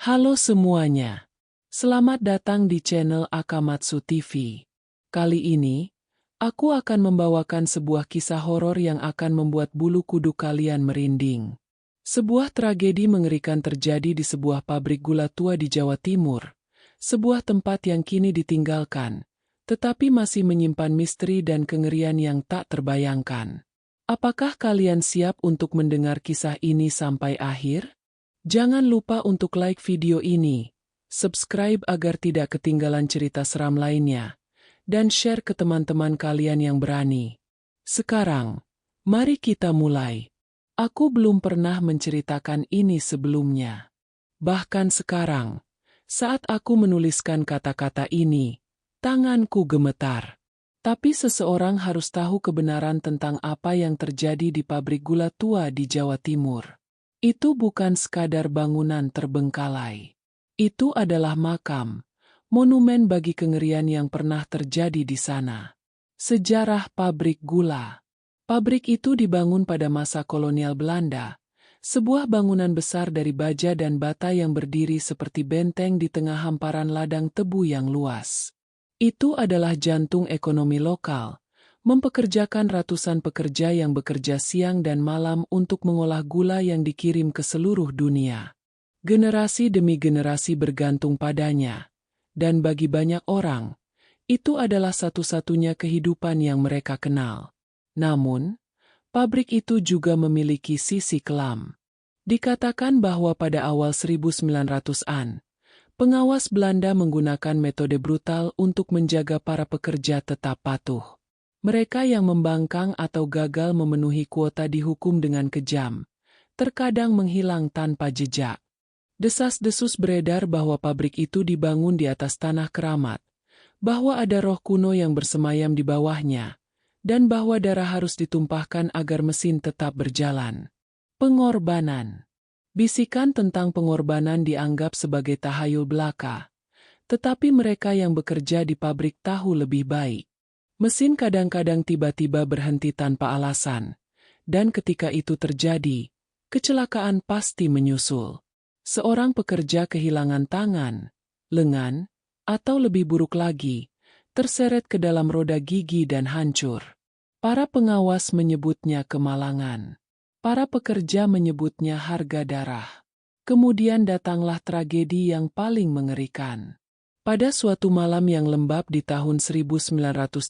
Halo semuanya, selamat datang di channel Akamatsu TV. Kali ini, aku akan membawakan sebuah kisah horor yang akan membuat bulu kuduk kalian merinding. Sebuah tragedi mengerikan terjadi di sebuah pabrik gula tua di Jawa Timur, sebuah tempat yang kini ditinggalkan, tetapi masih menyimpan misteri dan kengerian yang tak terbayangkan. Apakah kalian siap untuk mendengar kisah ini sampai akhir? Jangan lupa untuk like video ini, subscribe agar tidak ketinggalan cerita seram lainnya, dan share ke teman-teman kalian yang berani. Sekarang, mari kita mulai. Aku belum pernah menceritakan ini sebelumnya. Bahkan sekarang, saat aku menuliskan kata-kata ini, tanganku gemetar. Tapi seseorang harus tahu kebenaran tentang apa yang terjadi di pabrik gula tua di Jawa Timur. Itu bukan sekadar bangunan terbengkalai. Itu adalah makam, monumen bagi kengerian yang pernah terjadi di sana. Sejarah pabrik gula. Pabrik itu dibangun pada masa kolonial Belanda, sebuah bangunan besar dari baja dan bata yang berdiri seperti benteng di tengah hamparan ladang tebu yang luas. Itu adalah jantung ekonomi lokal, mempekerjakan ratusan pekerja yang bekerja siang dan malam untuk mengolah gula yang dikirim ke seluruh dunia. Generasi demi generasi bergantung padanya, dan bagi banyak orang, itu adalah satu-satunya kehidupan yang mereka kenal. Namun, pabrik itu juga memiliki sisi kelam. Dikatakan bahwa pada awal 1900-an, pengawas Belanda menggunakan metode brutal untuk menjaga para pekerja tetap patuh. Mereka yang membangkang atau gagal memenuhi kuota dihukum dengan kejam, terkadang menghilang tanpa jejak. Desas-desus beredar bahwa pabrik itu dibangun di atas tanah keramat, bahwa ada roh kuno yang bersemayam di bawahnya, dan bahwa darah harus ditumpahkan agar mesin tetap berjalan. Pengorbanan. Bisikan tentang pengorbanan dianggap sebagai tahayul belaka, tetapi mereka yang bekerja di pabrik tahu lebih baik. Mesin kadang-kadang tiba-tiba berhenti tanpa alasan, dan ketika itu terjadi, kecelakaan pasti menyusul. Seorang pekerja kehilangan tangan, lengan, atau lebih buruk lagi, terseret ke dalam roda gigi dan hancur. Para pengawas menyebutnya kemalangan. Para pekerja menyebutnya harga darah. Kemudian datanglah tragedi yang paling mengerikan. Pada suatu malam yang lembab di tahun 1932,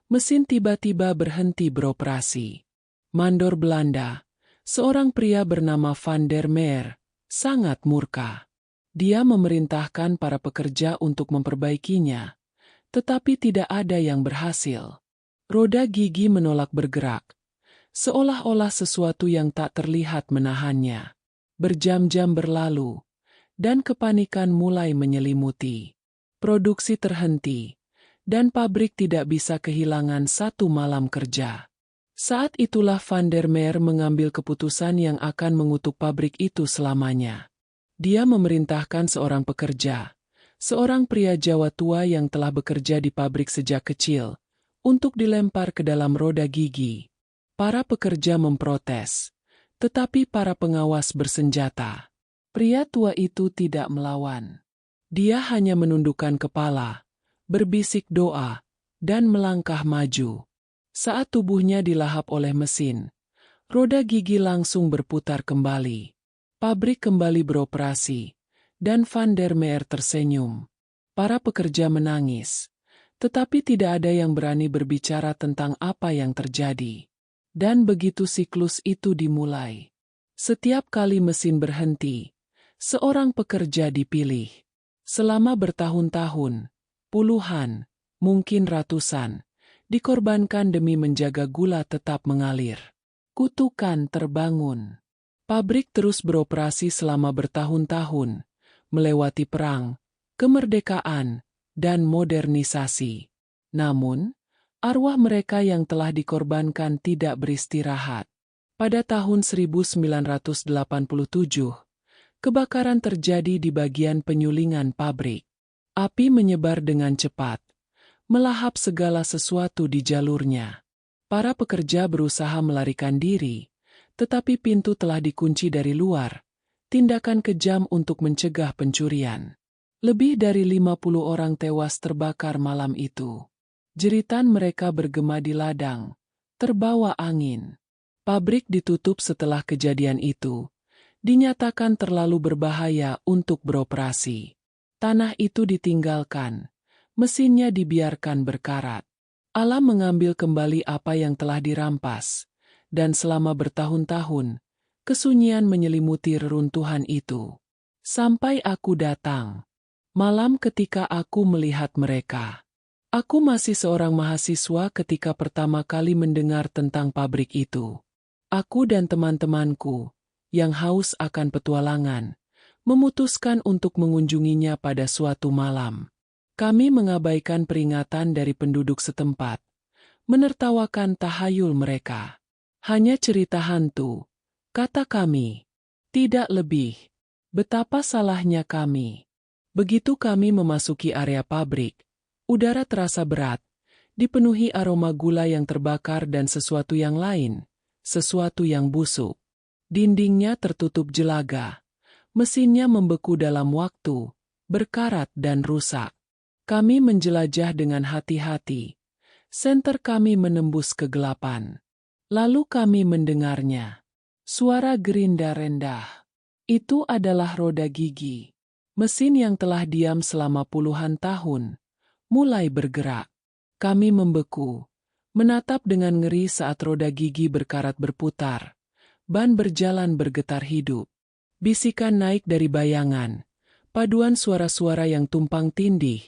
mesin tiba-tiba berhenti beroperasi. Mandor Belanda, seorang pria bernama Van der Meer, sangat murka. Dia memerintahkan para pekerja untuk memperbaikinya, tetapi tidak ada yang berhasil. Roda gigi menolak bergerak, seolah-olah sesuatu yang tak terlihat menahannya. Berjam-jam berlalu, dan kepanikan mulai menyelimuti. Produksi terhenti, dan pabrik tidak bisa kehilangan satu malam kerja. Saat itulah Van der Meer mengambil keputusan yang akan mengutuk pabrik itu selamanya. Dia memerintahkan seorang pekerja, seorang pria Jawa tua yang telah bekerja di pabrik sejak kecil, untuk dilempar ke dalam roda gigi. Para pekerja memprotes, tetapi para pengawas bersenjata. Pria tua itu tidak melawan. Dia hanya menundukkan kepala, berbisik doa, dan melangkah maju. Saat tubuhnya dilahap oleh mesin, roda gigi langsung berputar kembali. Pabrik kembali beroperasi, dan Van der Meer tersenyum. Para pekerja menangis, tetapi tidak ada yang berani berbicara tentang apa yang terjadi. Dan begitu siklus itu dimulai. Setiap kali mesin berhenti, seorang pekerja dipilih. Selama bertahun-tahun, puluhan, mungkin ratusan, dikorbankan demi menjaga gula tetap mengalir. Kutukan terbangun. Pabrik terus beroperasi selama bertahun-tahun, melewati perang, kemerdekaan, dan modernisasi. Namun, arwah mereka yang telah dikorbankan tidak beristirahat. Pada tahun 1987, kebakaran terjadi di bagian penyulingan pabrik. Api menyebar dengan cepat, melahap segala sesuatu di jalurnya. Para pekerja berusaha melarikan diri, tetapi pintu telah dikunci dari luar, tindakan kejam untuk mencegah pencurian. Lebih dari 50 orang tewas terbakar malam itu. Jeritan mereka bergema di ladang, terbawa angin. Pabrik ditutup setelah kejadian itu. Dinyatakan terlalu berbahaya untuk beroperasi. Tanah itu ditinggalkan. Mesinnya dibiarkan berkarat. Alam mengambil kembali apa yang telah dirampas. Dan selama bertahun-tahun, kesunyian menyelimuti reruntuhan itu. Sampai aku datang. Malam ketika aku melihat mereka. Aku masih seorang mahasiswa ketika pertama kali mendengar tentang pabrik itu. Aku dan teman-temanku, yang haus akan petualangan, memutuskan untuk mengunjunginya pada suatu malam. Kami mengabaikan peringatan dari penduduk setempat, menertawakan tahayul mereka. Hanya cerita hantu. Kata kami, tidak lebih. Betapa salahnya kami. Begitu kami memasuki area pabrik, udara terasa berat, dipenuhi aroma gula yang terbakar dan sesuatu yang lain, sesuatu yang busuk. Dindingnya tertutup jelaga, mesinnya membeku dalam waktu, berkarat dan rusak. Kami menjelajah dengan hati-hati. Senter kami menembus kegelapan. Lalu kami mendengarnya. Suara gerinda rendah. Itu adalah roda gigi. Mesin yang telah diam selama puluhan tahun, mulai bergerak. Kami membeku, menatap dengan ngeri saat roda gigi berkarat berputar. Ban berjalan bergetar hidup. Bisikan naik dari bayangan. Paduan suara-suara yang tumpang tindih,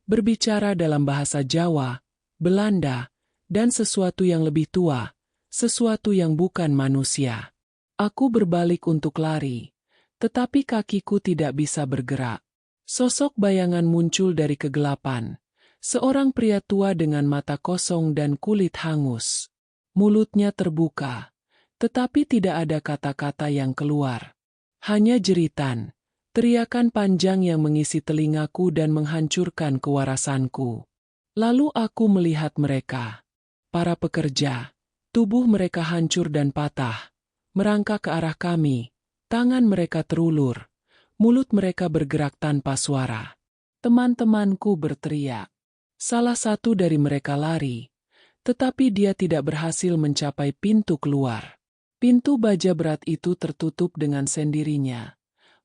berbicara dalam bahasa Jawa, Belanda, dan sesuatu yang lebih tua, sesuatu yang bukan manusia. Aku berbalik untuk lari, tetapi kakiku tidak bisa bergerak. Sosok bayangan muncul dari kegelapan. Seorang pria tua dengan mata kosong dan kulit hangus. Mulutnya terbuka, tetapi tidak ada kata-kata yang keluar. Hanya jeritan, teriakan panjang yang mengisi telingaku dan menghancurkan kewarasanku. Lalu aku melihat mereka. Para pekerja, tubuh mereka hancur dan patah. Merangkak ke arah kami, tangan mereka terulur, mulut mereka bergerak tanpa suara. Teman-temanku berteriak. Salah satu dari mereka lari, tetapi dia tidak berhasil mencapai pintu keluar. Pintu baja berat itu tertutup dengan sendirinya,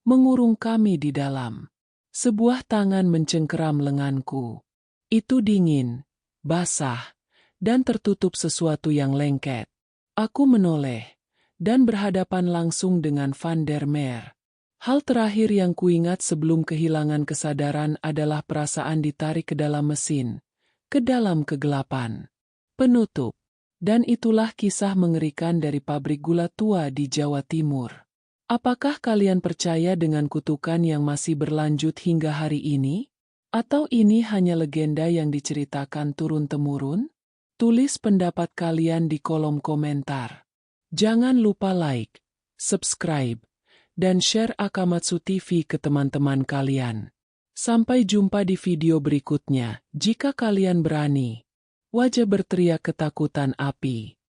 mengurung kami di dalam. Sebuah tangan mencengkeram lenganku. Itu dingin, basah, dan tertutup sesuatu yang lengket. Aku menoleh dan berhadapan langsung dengan Van der Meer. Hal terakhir yang kuingat sebelum kehilangan kesadaran adalah perasaan ditarik ke dalam mesin, ke dalam kegelapan. Penutup. Dan itulah kisah mengerikan dari pabrik gula tua di Jawa Timur. Apakah kalian percaya dengan kutukan yang masih berlanjut hingga hari ini? Atau ini hanya legenda yang diceritakan turun-temurun? Tulis pendapat kalian di kolom komentar. Jangan lupa like, subscribe, dan share Akamatsu TV ke teman-teman kalian. Sampai jumpa di video berikutnya. Jika kalian berani, wajah berteriak ketakutan api.